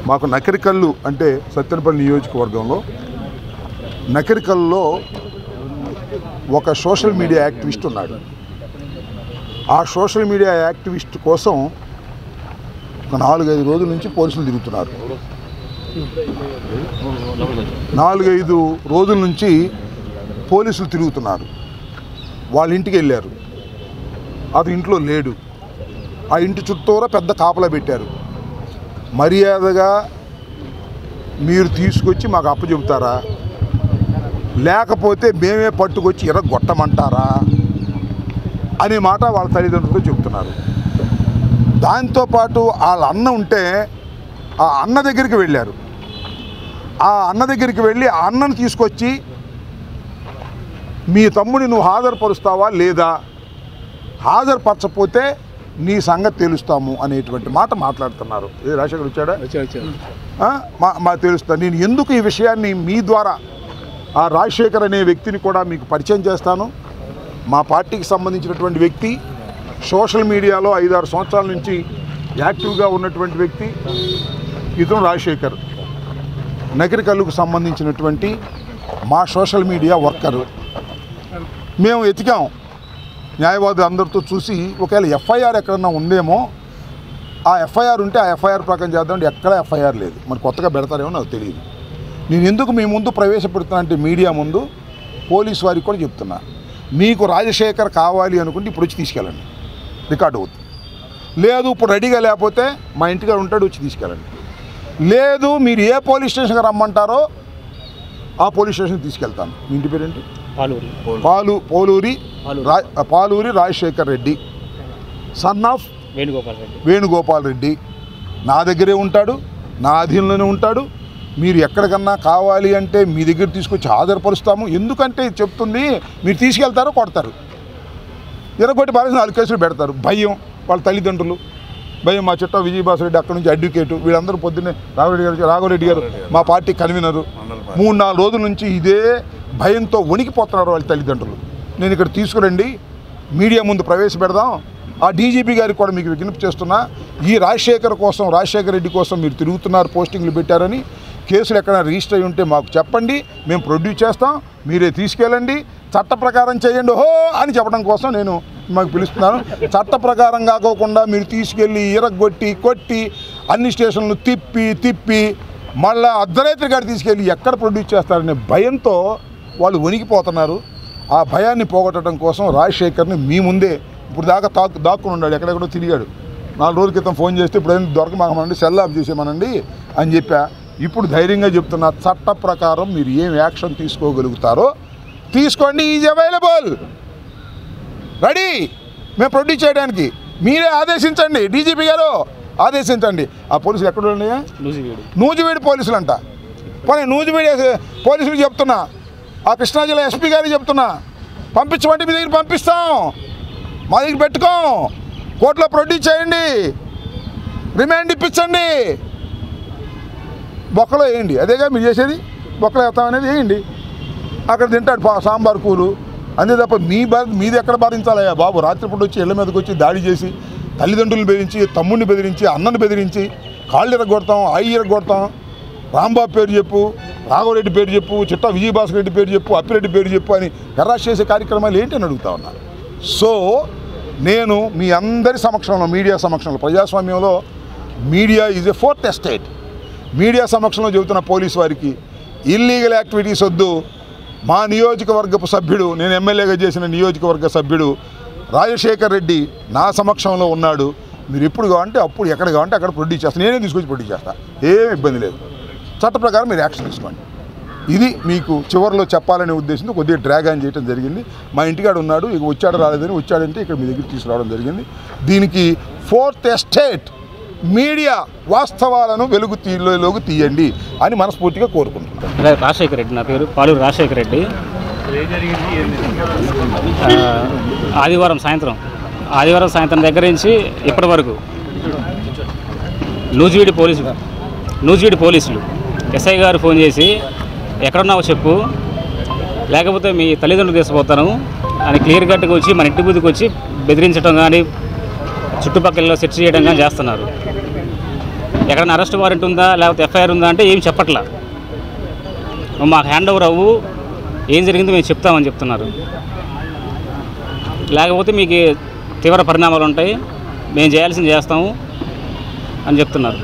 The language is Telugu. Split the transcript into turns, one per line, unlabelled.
మాకు నకిరికల్లు అంటే సత్తెనపల్లి నియోజకవర్గంలో నకిరికల్లో ఒక సోషల్ మీడియా యాక్టివిస్ట్ ఉన్నాడు. ఆ సోషల్ మీడియా యాక్టివిస్ట్ కోసం ఒక 4-5 రోజుల నుంచి పోలీసులు తిరుగుతున్నారు. 4-5 రోజుల నుంచి పోలీసులు తిరుగుతున్నారు. వాళ్ళ ఇంటికి వెళ్ళారు. అది ఇంట్లో లేడు. ఆ ఇంటి చుట్టూరా పెద్ద కాపలా పెట్టారు. మర్యాదగా మీరు తీసుకొచ్చి మాకు అప్పచెబుతారా, లేకపోతే మేమే పట్టుకొచ్చి ఎరగొట్టమంటారా అనే మాట వాళ్ళ తల్లిదండ్రులతో చెబుతున్నారు. దాంతోపాటు వాళ్ళ అన్న ఉంటే ఆ అన్న దగ్గరికి వెళ్ళారు. ఆ అన్న దగ్గరికి వెళ్ళి ఆ అన్నను తీసుకొచ్చి మీ తమ్ముడిని నువ్వు హాజరుపరుస్తావా లేదా, హాజరుపరచకపోతే నీ సంగతి తెలుస్తాము అనేటువంటి మాట మాట్లాడుతున్నారు. ఏ రాజశేఖర్ వచ్చాడా? మా తెలుస్తా. నేను ఎందుకు ఈ విషయాన్ని మీ ద్వారా ఆ రాజశేఖర్ అనే వ్యక్తిని కూడా మీకు పరిచయం చేస్తాను. మా పార్టీకి సంబంధించినటువంటి వ్యక్తి, సోషల్ మీడియాలో 5-6 సంవత్సరాల నుంచి యాక్టివ్గా ఉన్నటువంటి వ్యక్తి ఇతను రాజశేఖర్. నకిరికల్లుకు సంబంధించినటువంటి మా సోషల్ మీడియా వర్కరు. మేము ఎతికాం న్యాయవాదులు అందరితో చూసి, ఒకవేళ ఎఫ్ఐఆర్ ఎక్కడన్నా ఉందేమో, ఆ ఎఫ్ఐఆర్ ఉంటే ఆ ఎఫ్ఐఆర్ ప్రకారం చేద్దామంటే ఎక్కడ ఎఫ్ఐఆర్ లేదు. మరి కొత్తగా పెడతారేమో నాకు తెలియదు. నేను ఎందుకు మీ ముందు ప్రవేశపెడుతున్నా అంటే మీడియా ముందు పోలీసు వారికి కూడా చెప్తున్నా, మీకు రాజశేఖర్ కావాలి అనుకుంటే ఇప్పుడు వచ్చి తీసుకెళ్ళండి, రికార్డు అవుతుంది. లేదు ఇప్పుడు రెడీగా లేకపోతే మా ఇంటిగా ఉంటాడు, వచ్చి తీసుకెళ్ళండి. లేదు మీరు ఏ పోలీస్ స్టేషన్కి రమ్మంటారో ఆ పోలీస్ స్టేషన్కి తీసుకెళ్తాను. మీ ఇంటి పేరేంటి? Paluri Rajasekhar Reddy, son of Venugopal Reddy. నా దగ్గరే ఉంటాడు, నా అధీనంలోనే ఉంటాడు. మీరు ఎక్కడికన్నా కావాలి అంటే మీ దగ్గర తీసుకొచ్చి హాజరుపరుస్తాము. ఎందుకంటే చెప్తుంది, మీరు తీసుకెళ్తారో కొడతారు, ఇరగొట్టి పారేసి 4 కేసులు పెడతారు. భయం వాళ్ళ తల్లిదండ్రులు, భయం. మా చుట్టూ విజయభాస్కర్ అక్కడ నుంచి అడ్వకేటు, వీళ్ళందరూ పొద్దున్నే రాఘవరెడ్డి గారు మా పార్టీ కన్వీనరు. 3-4 రోజుల నుంచి ఇదే భయంతో వణికిపోతున్నారు వాళ్ళ తల్లిదండ్రులు. నేను ఇక్కడ తీసుకురండి, మీడియా ముందు ప్రవేశపెడదాం. ఆ డీజీపీ గారికి కూడా మీకు విజ్ఞప్తి చేస్తున్నా, ఈ రాజశేఖర్ రెడ్డి కోసం మీరు తిరుగుతున్నారు, పోస్టింగ్లు పెట్టారని. కేసులు ఎక్కడైనా రిజిస్టర్ అయి ఉంటే మాకు చెప్పండి, మేము ప్రొడ్యూస్ చేస్తాం, మీరే తీసుకెళ్ళండి, చట్ట ప్రకారం చేయండి హో అని చెప్పడం కోసం నేను మాకు పిలుస్తున్నాను. చట్ట ప్రకారం కాకోకుండా మీరు తీసుకెళ్ళి ఇరగొట్టి కొట్టి అన్ని స్టేషన్లు తిప్పి మళ్ళీ అర్ధరాత్రి గారు తీసుకెళ్ళి ఎక్కడ ప్రొడ్యూస్ చేస్తారనే భయంతో వాళ్ళు వణికిపోతున్నారు. ఆ భయాన్ని పోగొట్టడం కోసం రాజశేఖర్ని మీ ముందే ఇప్పుడు దాకా దాక్కుని ఉన్నాడు, ఎక్కడెక్కడో తిరిగాడు. 4 రోజుల క్రితం ఫోన్ చేస్తే ఇప్పుడు ఏం దొరకమాకమనండి, సెల్ ఆఫ్ చేసేమనండి అని చెప్పా. ఇప్పుడు ధైర్యంగా చెప్తున్నా, చట్ట ప్రకారం మీరు ఏం యాక్షన్ తీసుకోగలుగుతారో తీసుకోండి. ఈజ్ అవైలబుల్, రెడీ మేము ప్రొడ్యూస్ చేయడానికి. మీరే ఆదేశించండి, డీజీపీ గారు ఆదేశించండి. ఆ పోలీసులు ఎక్కడ ఉన్నాయా? నూజివీడు పోలీసులు అంట. పోనీ నూజివీడు పోలీసులు చెప్తున్నా, ఆ కృష్ణా జిల్లా ఎస్పీ గారికి చెప్తున్నా, పంపించమంటే మీ దగ్గర పంపిస్తాం, మా దగ్గర పెట్టుకోం, కోర్టులో ప్రొడ్యూస్ చేయండి, రిమాండ్ ఇప్పించండి, బొక్కలో వేయండి. అదేగా మీరు చేసేది, బొక్కలో వేస్తామనేది వేయండి. అక్కడ తింటాడు సాంబార్ కూలు, అంతే తప్ప మీది ఎక్కడ భరించాలయ్యా బాబు? రాత్రిపూట వచ్చి ఇళ్ల మీదకి వచ్చి దాడి చేసి తల్లిదండ్రులను బెదిరించి, తమ్ముడిని బెదిరించి, అన్నను బెదిరించి, కాళ్ళు ఇరగొడతాం, ఇరగొడతాం, రాంబాబు పేరు చెప్పు, రాఘవరెడ్డి పేరు చెప్పు, చిట్టా విజయభాస్కర్ రెడ్డి పేరు చెప్పు, అప్పిరెడ్డి పేరు చెప్పు అని హెరాస్ చేసే కార్యక్రమాలు ఏంటి అని అడుగుతా ఉన్నా. సో నేను మీ అందరి సమక్షంలో, మీడియా సమక్షంలో, ప్రజాస్వామ్యంలో media is a 4th estate. Media సమక్షంలో చెబుతున్న పోలీసు వారికి ఇల్లీగల్ యాక్టివిటీస్ వద్దు. మా నియోజకవర్గపు సభ్యుడు, నేను ఎమ్మెల్యేగా చేసిన నియోజకవర్గ సభ్యుడు రాజశేఖర్ రెడ్డి నా సమక్షంలో ఉన్నాడు. మీరు ఎప్పుడు కావాలంటే అప్పుడు, ఎక్కడ కావాలంటే అక్కడ ప్రొడ్యూస్ చేస్తాను, నేనే తీసుకొచ్చి ప్రొడ్యూస్ చేస్తాను, ఏం ఇబ్బంది లేదు. చట్ట ప్రకారం మీరు యాక్షన్ తీసుకోండి. ఇది మీకు చివరిలో చెప్పాలనే ఉద్దేశంతో కొద్దిగా డ్రాగ్ ఆన్ చేయడం జరిగింది. మా ఇంటికాడ ఉన్నాడు, ఇక వచ్చాడు రాలేదని, వచ్చాడంటే ఇక్కడ మీ దగ్గర తీసుకురావడం జరిగింది. దీనికి 4th ఎస్టేట్ మీడియా వాస్తవాలను వెలుగులోకి తీయండి అని మనస్ఫూర్తిగా కోరుకుంటున్నాను.
రాజశేఖర్ రెడ్డి, నా పేరు పాలూరు రాజశేఖర్ రెడ్డి. ఆదివారం సాయంత్రం దగ్గర నుంచి ఇప్పటి వరకు నూజివీడి పోలీసులు ఎస్ఐ గారు ఫోన్ చేసి ఎక్కడున్నావో చెప్పు, లేకపోతే మీ తల్లిదండ్రులు తీసుకుపోతాను అని క్లియర్ కట్గా వచ్చి మన ఇంటి ముందుకు వచ్చి బెదిరించడం కానీ చుట్టుపక్కల సెర్చ్ చేయడం కానీ చేస్తున్నారు. ఎక్కడైనా అరెస్ట్ వారెంట్ ఉందా లేకపోతే ఎఫ్ఐఆర్ ఉందా అంటే ఏం చెప్పట్లా. మాకు హ్యాండ్ ఓవర్ అవ్వు, ఏం జరిగిందో మేము చెప్తామని చెప్తున్నారు. లేకపోతే మీకు తీవ్ర పరిణామాలు ఉంటాయి, మేము చేయాల్సింది చేస్తాము అని చెప్తున్నారు.